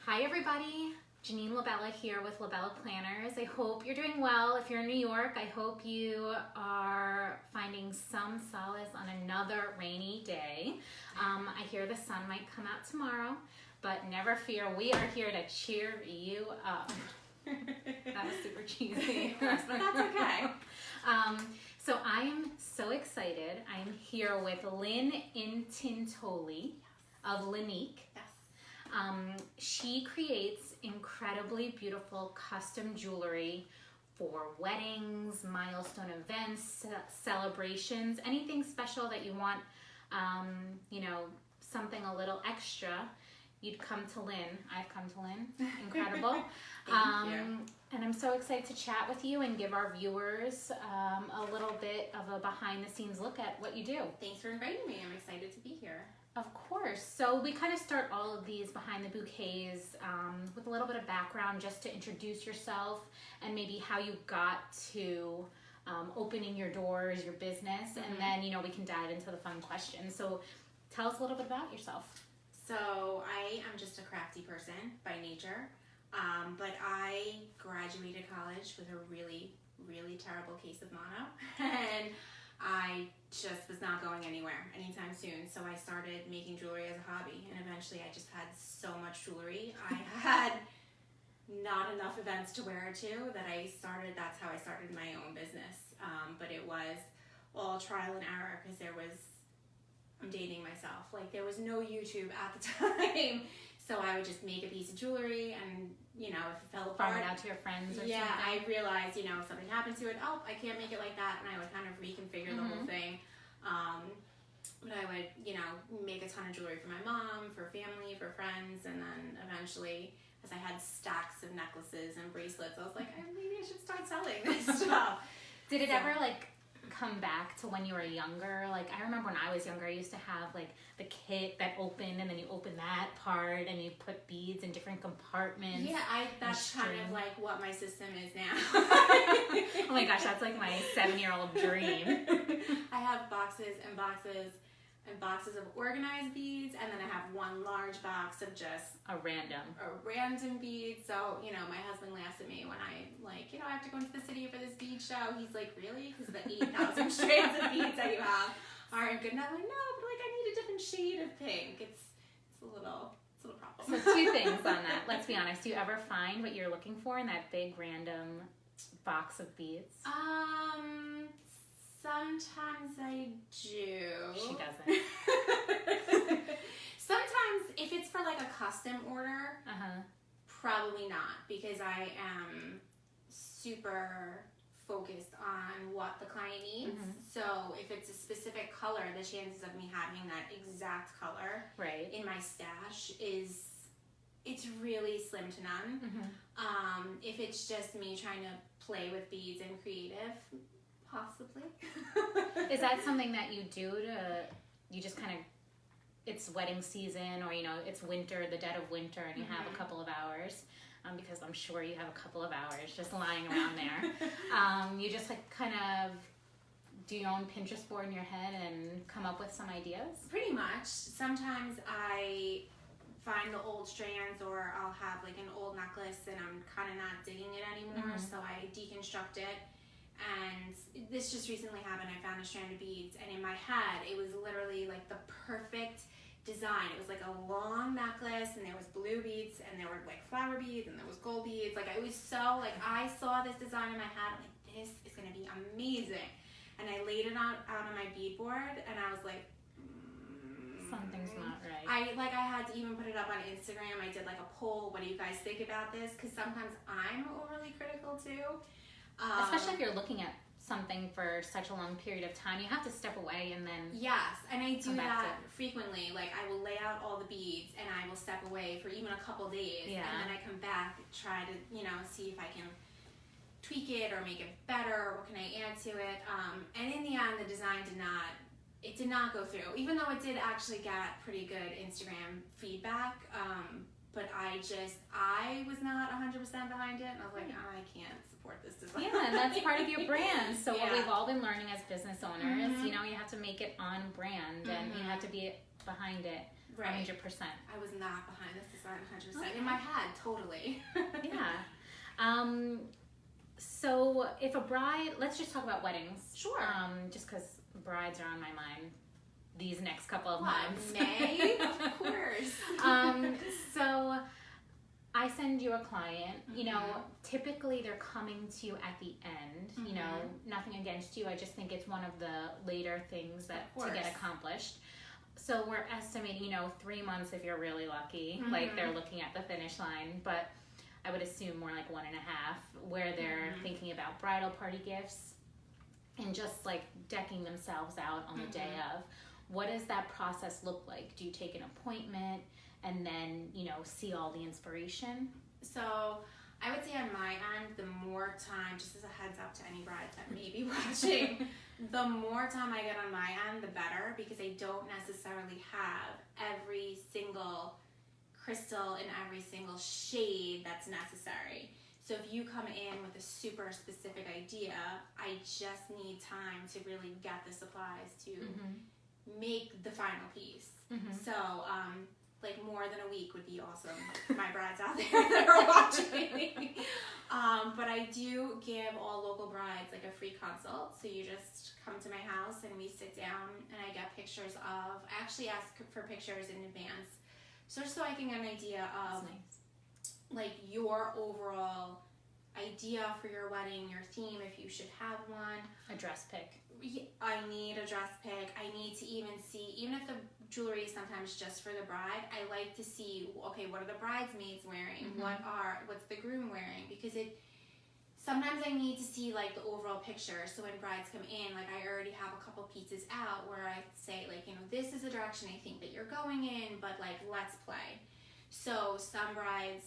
Hi everybody, Janine Labella here with Labella Planners. I hope you're doing well. If you're in New York, I hope you are finding some solace on another rainy day. I hear the sun might come out tomorrow, but never fear, we are here to cheer you up. That was super cheesy. That's okay. So I am so excited. I'm here with Lynne Intintoli of Lynnique. Yes. She creates incredibly beautiful custom jewelry for weddings, milestone events, celebrations, anything special that you want, something a little extra. You'd come to Lynne. I've come to Lynne. Incredible. Thank you. And I'm so excited to chat with you and give our viewers a little bit of a behind the scenes look at what you do. Thanks for inviting me. I'm excited to be here. Of course. So we kind of start all of these behind the bouquets with a little bit of background just to introduce yourself and maybe how you got to opening your doors, your business, and then, we can dive into the fun questions. So tell us a little bit about yourself. So I am just a crafty person by nature, but I graduated college with a really, really terrible case of mono, and I just was not going anywhere anytime soon. So I started making jewelry as a hobby, and eventually I just had so much jewelry. I had not enough events to wear it to that's how I started my own business. But it was all trial and error because I'm dating myself. Like, there was no YouTube at the time. So I would just make a piece of jewelry and, if it fell apart. Farm it out to your friends or yeah, something. I realized, if something happened to it, I can't make it like that. And I would kind of reconfigure the whole thing. But I would, make a ton of jewelry for my mom, for family, for friends. And then eventually, as I had stacks of necklaces and bracelets, I was like, maybe I should start selling this stuff. Did it ever come back to when you were younger? Like, I remember when I was younger, I used to have the kit that opened, and then you open that part and you put beads in different compartments. Yeah, that's kind of like what my system is now. Oh my gosh, that's like my 7-year-old dream. I have boxes and boxes and boxes of organized beads, and then I have one large box of just a random bead. So, my husband laughs at me when I I have to go into the city for this bead show. He's like, really? Because the 8,000 strands of beads that you have aren't good enough. I'm like, no, but I need a different shade of pink. It's a little problem. So 2 things on that. Let's be honest. Do you ever find what you're looking for in that big random box of beads? Sometimes I do. She doesn't. Sometimes if it's for a custom order, probably not, because I am super focused on what the client needs. So if it's a specific color, the chances of me having that exact color in my stash it's really slim to none. If it's just me trying to play with beads and creative, possibly. Is that something that you do you just kind of, it's wedding season, or it's winter, the dead of winter, and you have a couple of hours, because I'm sure you have a couple of hours just lying around there. You just kind of do your own Pinterest board in your head and come up with some ideas? Pretty much. Sometimes I find the old strands, or I'll have an old necklace and I'm kind of not digging it anymore, so I deconstruct it. And this just recently happened. I found a strand of beads, and in my head, it was literally the perfect design. It was a long necklace, and there was blue beads, and there were flower beads, and there was gold beads. It was so I saw this design in my head. I'm like, this is gonna be amazing. And I laid it out on my bead board, and I was like, something's not right. I had to even put it up on Instagram. I did a poll. What do you guys think about this? Because sometimes I'm overly critical too. Especially if you're looking at something for such a long period of time, you have to step away and then yes, and I do that frequently. I will lay out all the beads, and I will step away for even a couple days, and then I come back, try to see if I can tweak it or make it better, or what can I add to it. And in the end, the design did not go through, even though it did actually get pretty good Instagram feedback. But I was not 100% behind it, and I was like, I can't support this design. Yeah, and that's part of your brand. So what we've all been learning as business owners, you have to make it on brand, and you have to be behind it. Right. 100%. I was not behind this design 100%. Okay. In my head, totally. Yeah. So if a bride, let's just talk about weddings. Sure. Just because brides are on my mind these next couple of months. May? Of course. So I send you a client, you know, typically they're coming to you at the end, you know, nothing against you. I just think it's one of the later things that to get accomplished. So we're estimating, you know, 3 months if you're really lucky, like they're looking at the finish line, but I would assume more like 1.5, where they're thinking about bridal party gifts and just like decking themselves out on the day of. What does that process look like? Do you take an appointment and then, you know, see all the inspiration? So I would say on my end, the more time, just as a heads up to any brides that may be watching, the more time I get on my end, the better, because I don't necessarily have every single crystal in every single shade that's necessary. So if you come in with a super specific idea, I just need time to really get the supplies to make the final piece. So like more than a week would be awesome for my brides out there that are watching. But I do give all local brides like a free consult. So you just come to my house and we sit down and I get pictures of, I actually ask for pictures in advance. Just so I can get an idea of like your overall idea for your wedding, your theme, if you should have one. A dress pick. I need a dress pick. I need to even see, even if the jewelry is sometimes just for the bride, I like to see, okay, what are the bridesmaids wearing? What's the groom wearing? Because sometimes I need to see like the overall picture. So when brides come in, like I already have a couple pieces out where I say like, you know, this is the direction I think that you're going in, but like, let's play. So some brides,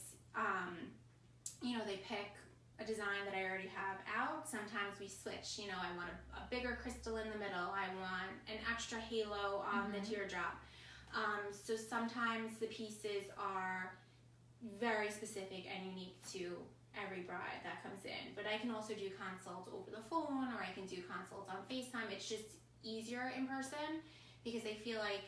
you know, they pick a design that I already have out. Sometimes we switch, you know, I want a bigger crystal in the middle. I want an extra halo on the teardrop. So sometimes the pieces are very specific and unique to every bride that comes in. But I can also do consults over the phone, or I can do consults on FaceTime. It's just easier in person because I feel like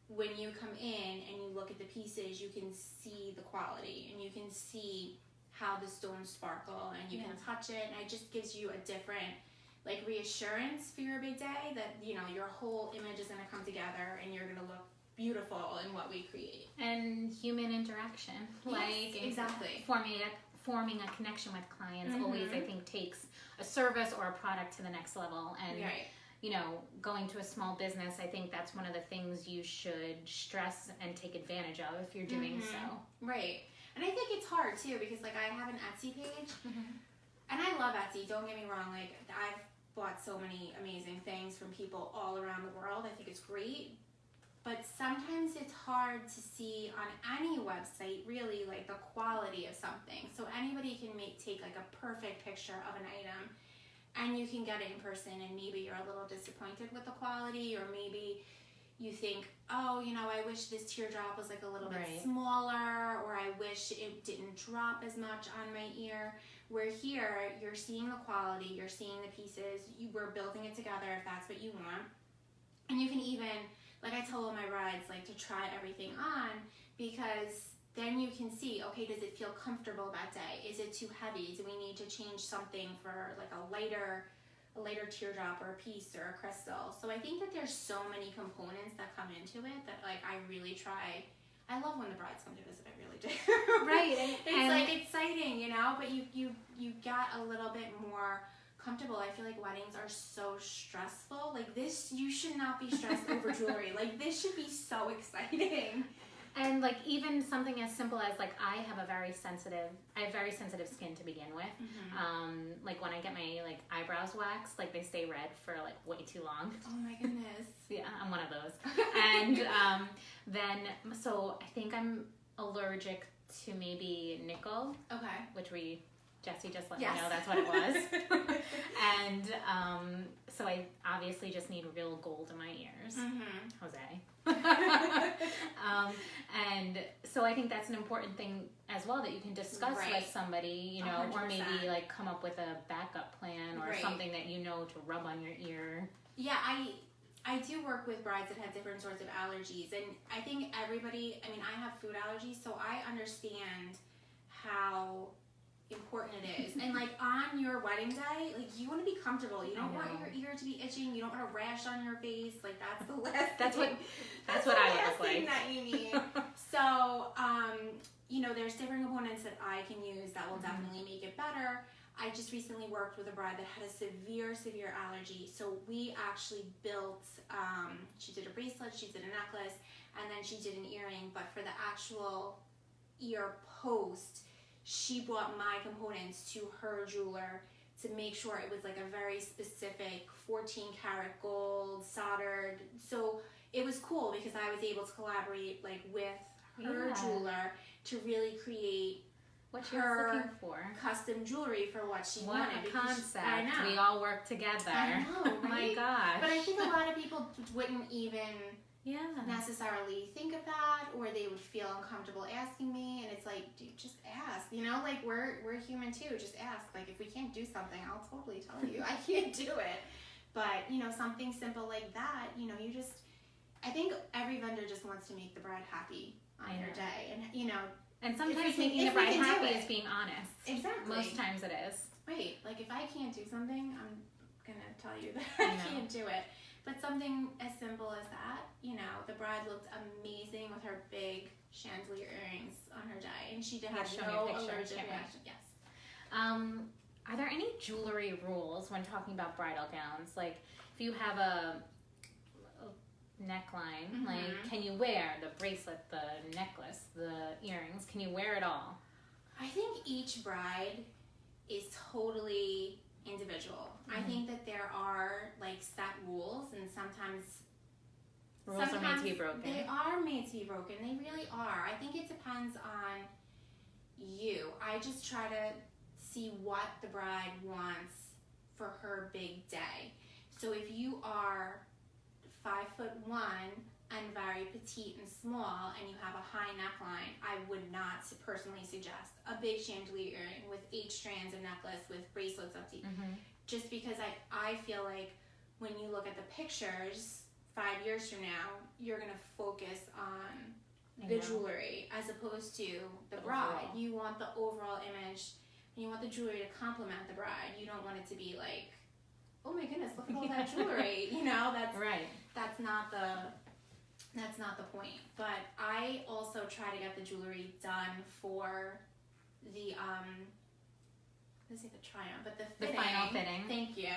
when you come in and you look at the pieces, you can see the quality and you can see how the stones sparkle and you can touch it, and it just gives you a different like reassurance for your big day that, you know, your whole image is going to come together and you're going to look beautiful in what we create. And human interaction, like exactly, forming a connection with clients always, I think, takes a service or a product to the next level. And you know, going to a small business, I think that's one of the things you should stress and take advantage of if you're doing so. Right. And I think it's hard too, because like I have an Etsy page and I love Etsy, don't get me wrong, like I've bought so many amazing things from people all around the world. I think it's great, but sometimes it's hard to see on any website really like the quality of something. So anybody can take like a perfect picture of an item and you can get it in person and maybe you're a little disappointed with the quality, or maybe you think, oh, you know, I wish this teardrop was like a little bit smaller, or I wish it didn't drop as much on my ear. Where here, you're seeing the quality, you're seeing the pieces, we're building it together if that's what you want. And you can even, like I tell all my brides, like to try everything on, because then you can see, okay, does it feel comfortable that day? Is it too heavy? Do we need to change something for like a lighter teardrop or a piece or a crystal? So I think that there's so many components that come into it that like I really try. I love when the brides come to visit, I really do. Right. It's like exciting, you know, but you get a little bit more comfortable. I feel like weddings are so stressful. Like this, you should not be stressed over jewelry. Like this should be so exciting. And like even something as simple as like I have very sensitive skin to begin with. Like when I get my like eyebrows waxed, like they stay red for like way too long. Oh my goodness. Yeah, I'm one of those. And then so I think I'm allergic to maybe nickel. Okay. Which Jessie just let me know that's what it was. And so I obviously just need real gold in my ears. Jose. And so I think that's an important thing as well that you can discuss with somebody, you know, 100%. Or maybe like come up with a backup plan or something that you know to rub on your ear. Yeah, I do work with brides that have different sorts of allergies, and I think everybody, I mean, I have food allergies, so I understand how important it is. And like on your wedding day, like you want to be comfortable. You don't want your ear to be itching. You don't want a rash on your face. Like that's the last That's thing. That's what I would last look thing like. that you need. So, you know, there's different components that I can use that will definitely make it better. I just recently worked with a bride that had a severe allergy. So we actually built, she did a bracelet, she did a necklace, and then she did an earring. But for the actual ear post, she brought my components to her jeweler to make sure it was like a very specific 14 karat gold soldered. So it was cool because I was able to collaborate like with her jeweler to really create what she was looking for. Custom jewelry for what she what wanted. A concept. I know. We all work together. I know, right? Oh my gosh. But I think a lot of people wouldn't even necessarily think of that, or they would feel uncomfortable asking me, and it's like, dude, just ask, you know, like we're human too, just ask. Like if we can't do something, I'll totally tell you I can't do it. But you know, something simple like that, you know, you just, I think every vendor just wants to make the bride happy on their day, and you know, and sometimes making the bride happy is being honest. Exactly. Most times it is. Right, like if I can't do something, I'm gonna tell you that I can't do it. But something as simple as that, you know, the bride looked amazing with her big chandelier earrings on her day, and she did have no allergic reaction. Yes. Are there any jewelry rules when talking about bridal gowns? Like, if you have a neckline, like, can you wear the bracelet, the necklace, the earrings? Can you wear it all? I think each bride is totally individual. I think that there are like set rules, and sometimes are made to be broken. They are made to be broken. They really are. I think it depends on you. I just try to see what the bride wants for her big day. So if you are 5'1" and very petite and small, and you have a high neckline, I would not personally suggest a big chandelier earring with 8 strands of necklace with bracelets up to you. Just because I feel like when you look at the pictures 5 years from now, you're going to focus on the jewelry as opposed to the bride. Overall. You want the overall image, and you want the jewelry to complement the bride. You don't want it to be like, oh my goodness, look at all that jewelry. You know, that's not the point. But I also try to get the jewelry done for the let's say the try-on, but the final fitting. Thank you.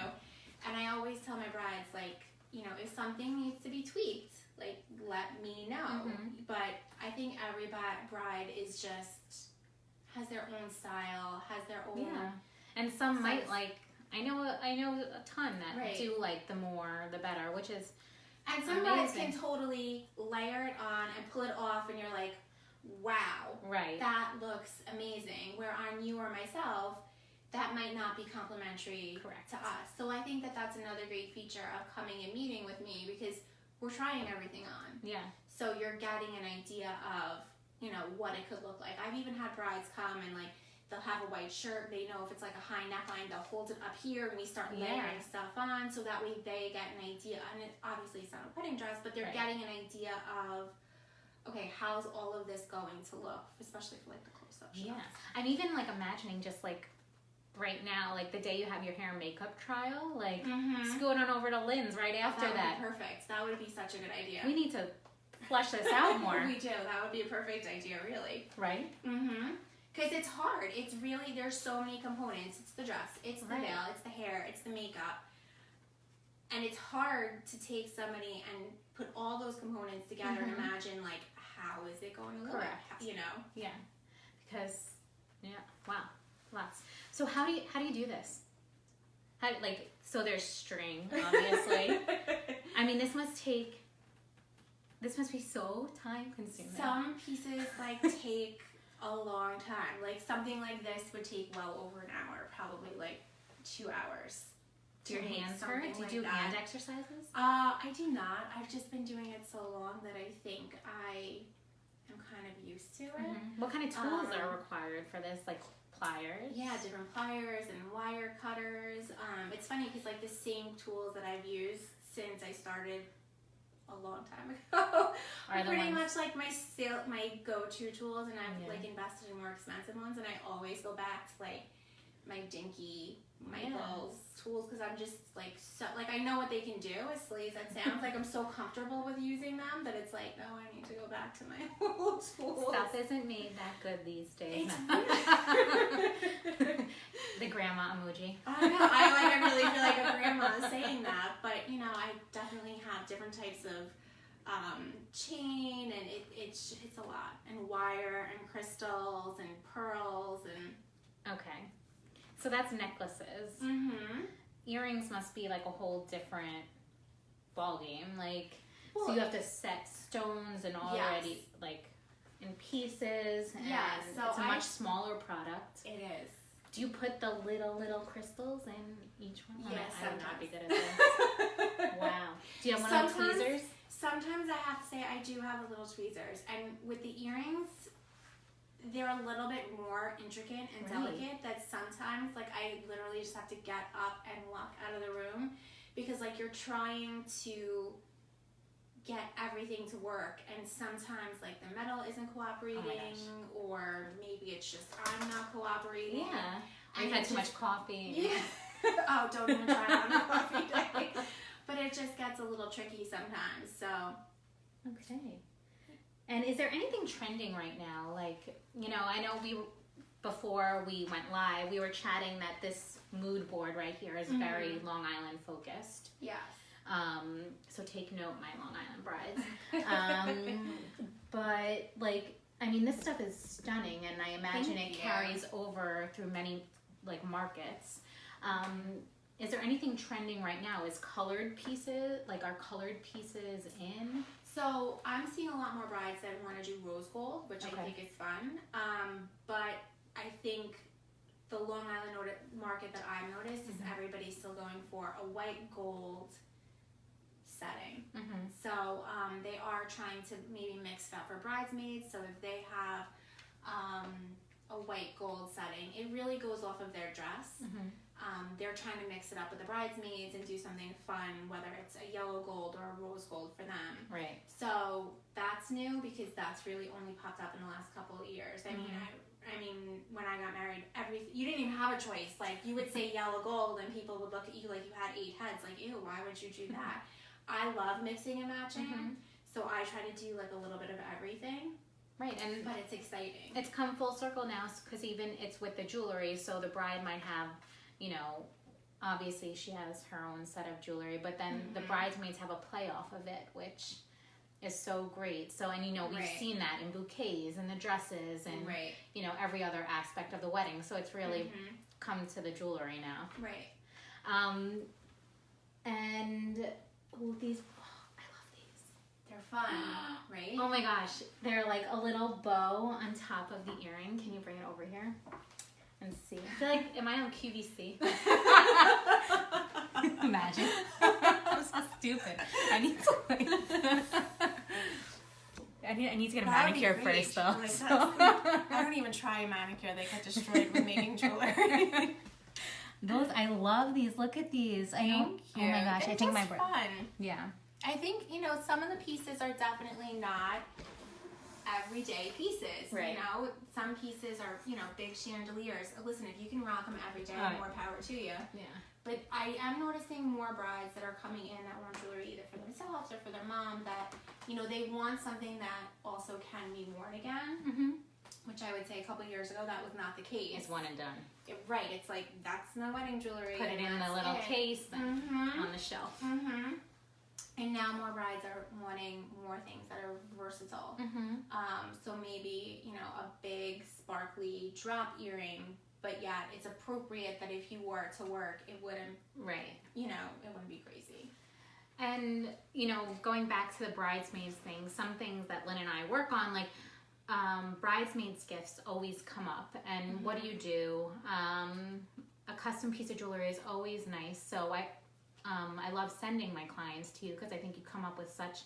And I always tell my brides, like, you know, if something needs to be tweaked, like, let me know. But I think every bride is just has their own style, has their own. Yeah. And some might like. I know a ton that do like the more the better, which is. And some brides can totally layer it on and pull it off, and you're like, wow, that looks amazing. Where on you or myself, that might not be complimentary to us. So I think that that's another great feature of coming and meeting with me, because we're trying everything on. Yeah. So you're getting an idea of, you know, what it could look like. I've even had brides come and like, they'll have a white shirt. They know if it's like a high neckline, they'll hold it up here, and we start layering stuff on, so that way they get an idea. And obviously it's not a wedding dress, but they're getting an idea of, okay, how's all of this going to look, especially for like the close-up shots. Yeah. I'm even like imagining just like right now, like the day you have your hair and makeup trial, like scoot on over to Lynne's right after that. That would be perfect. That would be such a good idea. We need to flesh this out more. We do. That would be a perfect idea, really. Right? Because it's hard. It's really, there's so many components. It's the dress, it's the veil, it's the hair, it's the makeup. And it's hard to take somebody and put all those components together and imagine, like, how is it going to look? You know? Yeah. Because, wow, lots. So how do you do this? So there's string, obviously. I mean, this must be so time consuming. Some pieces, like, take a long time. Like, something like this would take well over an hour, probably like 2 hours. Do your hands hurt? Do you do hand exercises? I do not. I've just been doing it so long that I think I am kind of used to it. What kind of tools are required for this? Like pliers? Yeah, different pliers and wire cutters. It's funny because like the same tools that I've used since I started a long time ago. Are the pretty ones- much like my go-to tools, and I've like invested in more expensive ones, and I always go back to like my dinky Michaels tools because I'm just like so like I know what they can do. As silly as that sounds, like I'm so comfortable with using them that it's like, no, I need to go back to my old tools. Stuff isn't made that good these days. It's The grandma emoji. I know. I really feel like a grandma saying that, but you know, I definitely have different types of chain, and it's a lot, and wire, and crystals, and pearls, and Okay. So that's necklaces. Earrings must be like a whole different ball game. Like, so you have to set stones and already like in pieces, and so it's a much smaller product. it is. Do you put the little crystals in each one? Yes, I would not be good at this. Wow. Do you have one of those tweezers? Sometimes I have to say I do have the little tweezers, and with the earrings, they're a little bit more intricate and delicate that sometimes like I literally just have to get up and walk out of the room because like you're trying to get everything to work, and sometimes like the metal isn't cooperating, or maybe it's just I'm not cooperating. Yeah. Or you've had too much coffee. Yeah. Oh, don't even try it on a coffee day. But it just gets a little tricky sometimes. So. Okay. And is there anything trending right now? Like, you know, I know before we went live, we were chatting that this mood board right here is very Long Island focused. Yes. So take note, my Long Island brides. But like, I mean, this stuff is stunning, and I imagine it carries over through many like markets. Is there anything trending right now? Is colored pieces, like are colored pieces in? So I'm seeing a lot more brides that want to do rose gold, which I think is fun. But I think the Long Island market that I've noticed is everybody's still going for a white gold setting. So they are trying to maybe mix it up for bridesmaids. So if they have a white gold setting, it really goes off of their dress. They're trying to mix it up with the bridesmaids and do something fun, whether it's a yellow gold or a rose gold for them. Right. So that's new because that's really only popped up in the last couple of years. I mean, when I got married, you didn't even have a choice. Like, you would say yellow gold, and people would look at you like you had 8 heads. Like, ew, why would you do that? I love mixing and matching, so I try to do like a little bit of everything. Right, but it's exciting. It's come full circle now because even it's with the jewelry. So the bride might have, you know, obviously she has her own set of jewelry, but then the bridesmaids have a play off of it, which is so great. So, and you know, we've seen that in bouquets and the dresses and, you know, every other aspect of the wedding. So it's really come to the jewelry now. Right. And these, I love these. They're fun, right? Oh my gosh. They're like a little bow on top of the earring. Can you bring it over here and see? I feel like, am I on QVC? Imagine. I'm so stupid. I need to like, I need to get a manicure first though. Like, I don't even try a manicure. They get destroyed with making jewelry. Those, I love these. Look at these. Thank you. Oh my gosh, They're I think just my fun. Yeah. I think, you know, some of the pieces are definitely not everyday pieces. Right. You know, some pieces are, you know, big chandeliers. Listen, if you can rock them every day, more power to you. Yeah. But I am noticing more brides that are coming in that want jewelry either for themselves or for their mom that, you know, they want something that also can be worn again. Which I would say a couple years ago, that was not the case. It's one and done. Right. It's like, that's my wedding jewelry. Put it in the little case and on the shelf. And now more brides are wanting more things that are versatile. So maybe, you know, a big sparkly drop earring, but yet it's appropriate that if you wore it to work, it wouldn't, you know, it wouldn't be crazy. And, you know, going back to the bridesmaids thing, some things that Lynn and I work on, like bridesmaids gifts always come up. And what do? A custom piece of jewelry is always nice. So I love sending my clients to you because I think you come up with such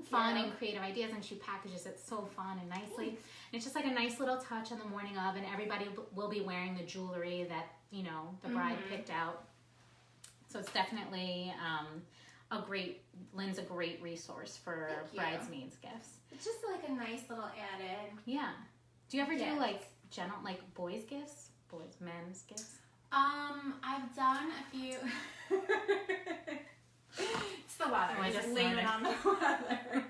fun and creative ideas, and she packages it so fun and nicely. And it's just like a nice little touch on the morning of, and everybody will be wearing the jewelry that, you know, the bride picked out. So it's definitely Lynn's a great resource for Thank you. bridesmaids gifts. It's just like a nice little added. Yeah. Do you ever Yes. do like boys gifts? Men's gifts? I've done a few. It's the weather. Oh, I just blame it snorted. on the weather.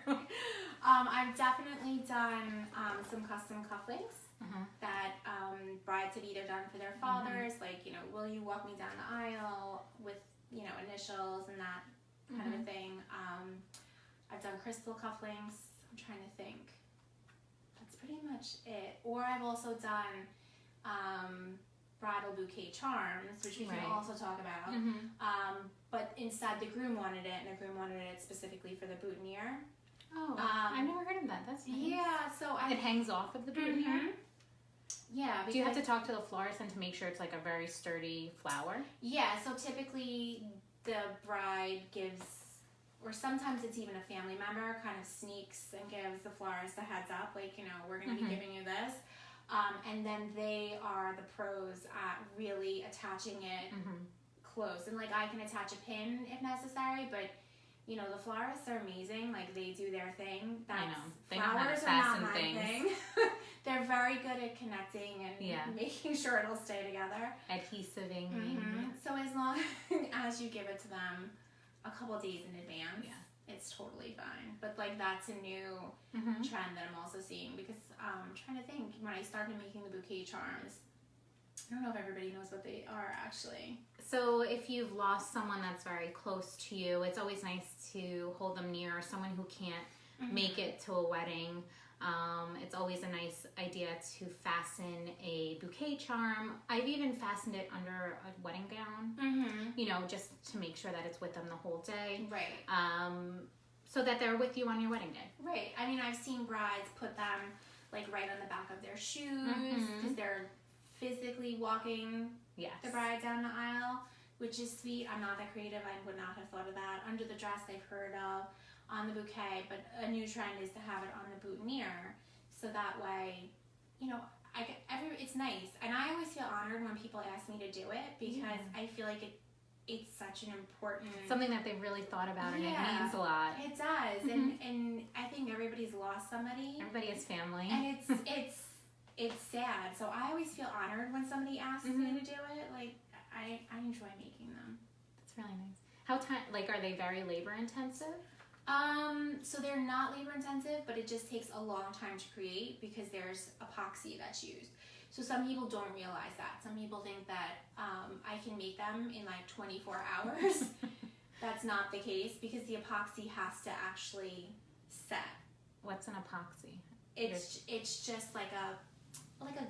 I've definitely done some custom cufflinks that brides have either done for their fathers, like, you know, will you walk me down the aisle with, you know, initials and that kind of a thing. I've done crystal cufflinks. I'm trying to think. That's pretty much it. Or I've also done bridal bouquet charms, which we can also talk about. But instead, the groom wanted it, and the groom wanted it specifically for the boutonniere. Oh, I've never heard of that. That's nice. Yeah, so It hangs off of the boutonniere? Yeah. Do you have to talk to the florist and to make sure it's like a very sturdy flower? Yeah, so typically the bride gives, or sometimes it's even a family member, kind of sneaks and gives the florist a heads up, like, you know, we're going to be giving you this. And then they are the pros at really attaching it close. And, like, I can attach a pin if necessary, but, you know, the florists are amazing. Like, they do their thing. I know. They Flowers know how to are not my fasten thing. things. They're very good at connecting and making sure it'll stay together. Adhesiving. So as long as you give it to them a couple days in advance, it's totally fine. But, like, that's a new trend that I'm also seeing, because I'm trying to think, when I started making the bouquet charms, I don't know if everybody knows what they are actually. So if you've lost someone that's very close to you, it's always nice to hold them near, someone who can't make it to a wedding. It's always a nice idea to fasten a bouquet charm. I've even fastened it under a wedding gown, you know, just to make sure that it's with them the whole day. Right. So that they're with you on your wedding day. Right. I mean, I've seen brides put them, like, right on the back of their shoes, because they're physically walking the bride down the aisle, which is sweet. I'm not that creative. I would not have thought of that. Under the dress, I've heard of. On the bouquet, but a new trend is to have it on the boutonniere, so that way, you know, it's nice. And I always feel honored when people ask me to do it, because I feel like it's such an important, something that they've really thought about, and it means a lot. It does. And I think everybody's lost somebody. Everybody has family. And it's sad. So I always feel honored when somebody asks me to do it. Like, I enjoy making them. That's really nice. Are they very labor intensive? So they're not labor intensive, but it just takes a long time to create, because there's epoxy that's used. So some people don't realize that. Some people think that I can make them in like 24 hours. That's not the case, because the epoxy has to actually set. What's an epoxy? It's just like a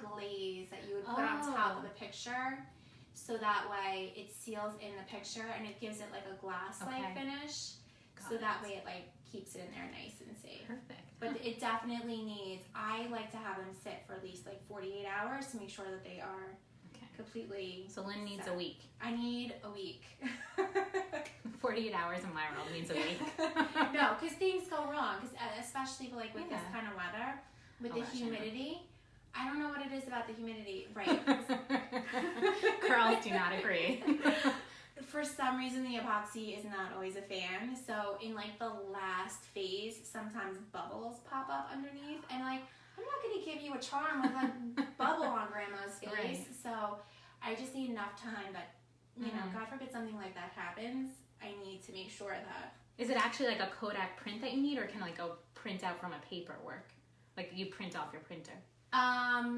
glaze that you would put on top of the picture, so that way it seals in the picture and it gives it like a glass-like finish. So that way it like keeps it in there nice and safe. Perfect. But it definitely needs, I like to have them sit for at least like 48 hours to make sure that they are completely So Lynn needs set. a week. I need a week. 48 hours in my world means a week. No, because things go wrong, because especially like with this kind of weather, with the humidity. I don't know what it is about the humidity. Right. Girls do not agree. For some reason, the epoxy is not always a fan. So in like the last phase, sometimes bubbles pop up underneath, and like, I'm not going to give you a charm with a bubble on grandma's face. Right. So I just need enough time that, you know, God forbid something like that happens, I need to make sure that. Is it actually like a Kodak print that you need, or can like a print out from a paperwork? Like you print off your printer?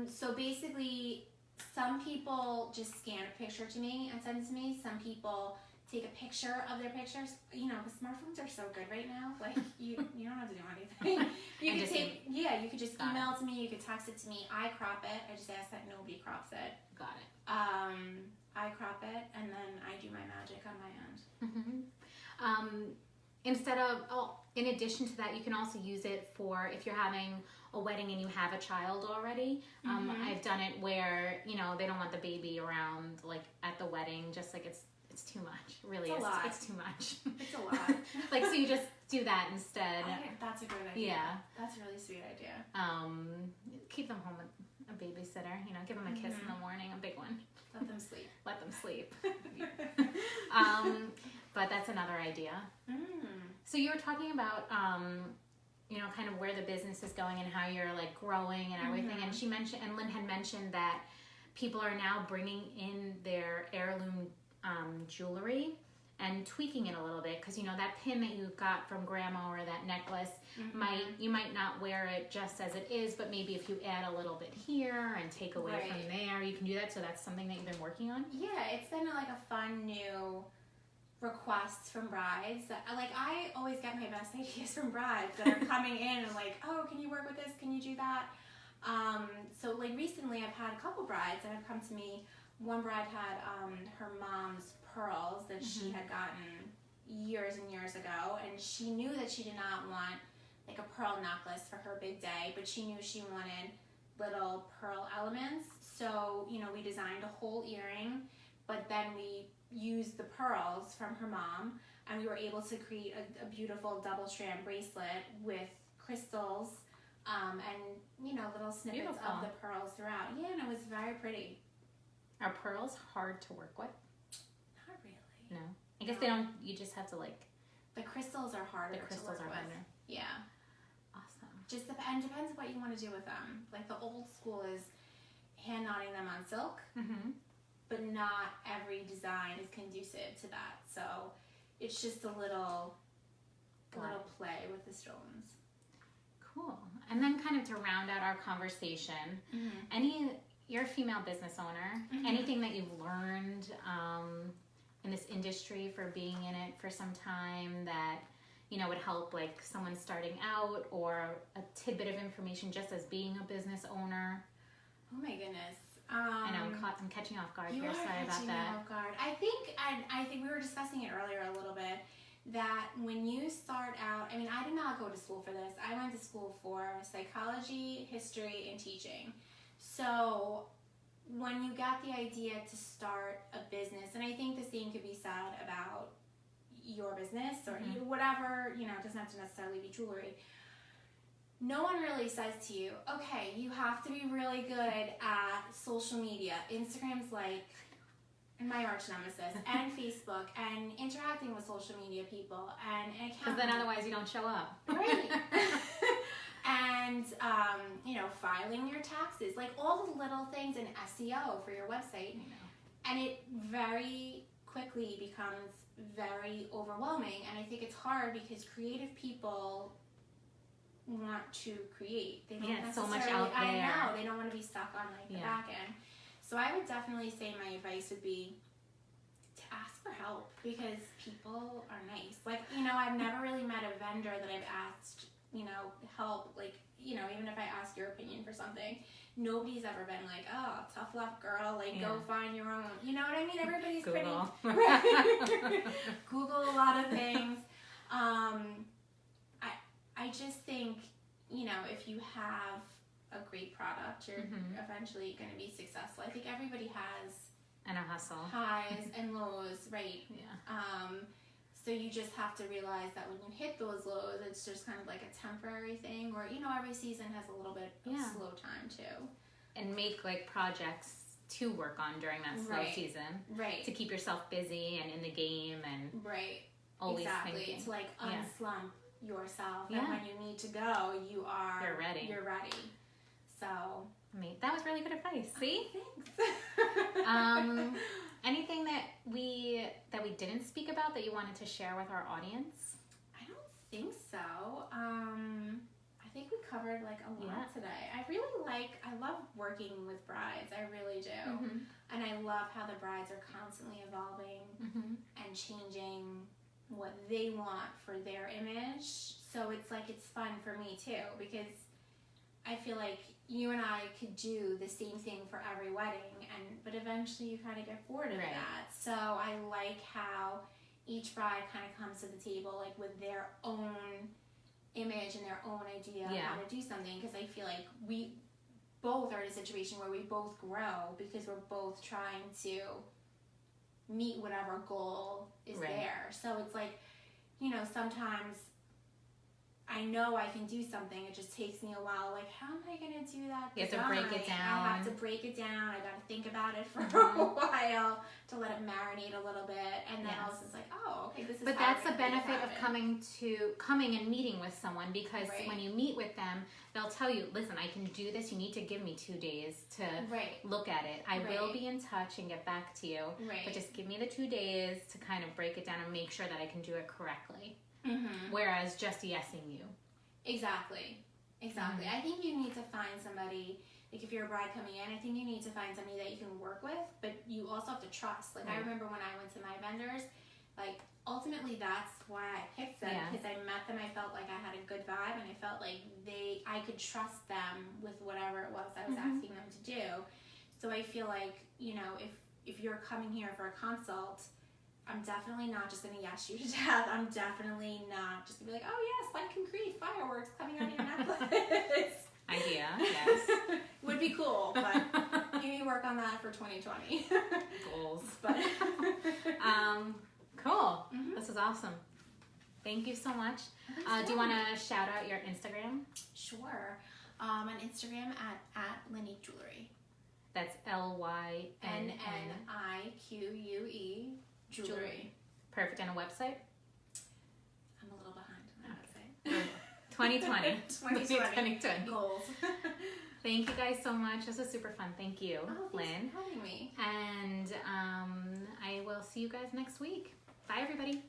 So basically, some people just scan a picture to me and send it to me. Some people take a picture of their pictures. You know, the smartphones are so good right now. Like, you don't have to do anything. You could just email it to me. You could text it to me. I crop it. I just ask that nobody crops it. Got it. I crop it, and then I do my magic on my end. In addition to that, you can also use it for if you're having a wedding and you have a child already. I've done it where, you know, they don't want the baby around like at the wedding, just like it's too much. Really, it's too much. It's a lot. Like, so you just do that instead. That's a good idea. Yeah. That's a really sweet idea. Keep them home with a babysitter, you know, give them a kiss in the morning, a big one. Let them sleep. Let them sleep. But that's another idea. So you were talking about, kind of where the business is going and how you're like growing and everything. And she mentioned, and Lynne had mentioned that people are now bringing in their heirloom jewelry and tweaking it a little bit, because that pin that you got from grandma or that necklace, you might not wear it just as it is, but maybe if you add a little bit here and take away from there, you can do that. So that's something that you've been working on. Yeah, it's been like a fun new requests from brides. I always get my best ideas from brides that are coming in and like, oh, can you work with this? Can you do that? So like recently I've had a couple brides that have come to me. One bride had her mom's pearls that she had gotten years and years ago, and she knew that she did not want like a pearl necklace for her big day, but she knew she wanted little pearl elements. So, we designed a whole earring, but then we used the pearls from her mom, and we were able to create a beautiful double strand bracelet with crystals and little snippets of the pearls throughout. Yeah, and it was very pretty. Are pearls hard to work with? Not really. No. I guess they don't, you just have to like... The crystals are harder to work with. Harder. Yeah. Awesome. Just depends what you want to do with them. Like the old school is hand knotting them on silk, but not every design is conducive to that. So it's just a little play with the stones. Cool. And then kind of to round out our conversation, you're a female business owner. Anything that you've learned in this industry for being in it for some time that, would help like someone starting out, or a tidbit of information just as being a business owner? Oh my goodness. I know I'm catching you off guard here. Sorry about that. You are catching me off guard. I think we were discussing it earlier a little bit, that when you start out, I did not go to school for this. I went to school for psychology, history, and teaching. So when you got the idea to start a business, and I think the same could be said about your business or whatever, it doesn't have to necessarily be jewelry. No one really says to you, okay, you have to be really good at social media. Instagram's like my arch nemesis, and Facebook, and interacting with social media people, and because then otherwise you don't show up. Right. And, filing your taxes, like all the little things in SEO for your website. And it very quickly becomes very overwhelming. And I think it's hard because creative people want to create. They don't necessarily, so much out there. I know, they don't want to be stuck on like the back end. So I would definitely say my advice would be to ask for help, because people are nice. Like, I've never really met a vendor that I've asked, help, like, even if I ask your opinion for something, nobody's ever been like, oh, tough luck, girl, like, go find your own. You know what I mean? Everybody's Google. Pretty. Google a lot of things. I just think, if you have a great product, you're eventually going to be successful. I think everybody has and a hustle, highs and lows, right? Yeah. So you just have to realize that when you hit those lows, it's just kind of like a temporary thing, or every season has a little bit of slow time too. And make like projects to work on during that slow season, right? To keep yourself busy and in the game, and always thinking. To like unslump yourself, and when you need to go, you're ready. So that was really good advice. See? Thanks. Anything that we didn't speak about that you wanted to share with our audience? I don't think so. I think we covered like a lot today. I love working with brides. I really do. And I love how the brides are constantly evolving and changing what they want for their image. So it's fun for me too, because I feel like you and I could do the same thing for every wedding, but eventually you kind of get bored of that. So I like how each bride kind of comes to the table like with their own image and their own idea of how to do something, because I feel like we both are in a situation where we both grow because we're both trying to meet whatever goal is there. So it's like, sometimes I know I can do something. It just takes me a while. Like, how am I going to do that? You have to break it down. I have to break it down. I got to think about it for a while to let it marinate a little bit, and then I was just like, oh, okay, this is. But how that's we're the gonna think benefit of about it. coming and meeting with someone, because Right. when you meet with them, they'll tell you, listen, I can do this. You need to give me 2 days to Right. look at it. I will Right. be in touch and get back to you. Right. But just give me the 2 days to kind of break it down and make sure that I can do it correctly. Mm-hmm. Whereas just yesing you. Exactly. I think you need to find somebody, like if you're a bride coming in, I think you need to find somebody that you can work with, but you also have to trust. Like, I Right. remember when I went to my vendors, like, ultimately that's why I picked them, Yeah. because I met them, I felt like I had a good vibe, and I felt like I could trust them with whatever it was I was asking them to do. So I feel like, you know, if you're coming here for a consult, I'm definitely not just going to yes you to death. I'm definitely not just going to be like, oh yes, like concrete fireworks coming out of your necklace. Idea, yes. Would be cool, but maybe work on that for 2020. Goals. But Cool. Mhm. This is awesome. Thank you so much. Thanks Do you for want having to shout out your Instagram? Sure. On Instagram at Lynnique Jewelry. That's LYNNIQUE. Nnique Jewelry. Perfect. And a website? I'm a little behind on that website. 2020. 2020. Goals. Thank you guys so much. This was super fun. Thank you, Oh, Lynn. thanks for having me. And I will see you guys next week. Bye, everybody.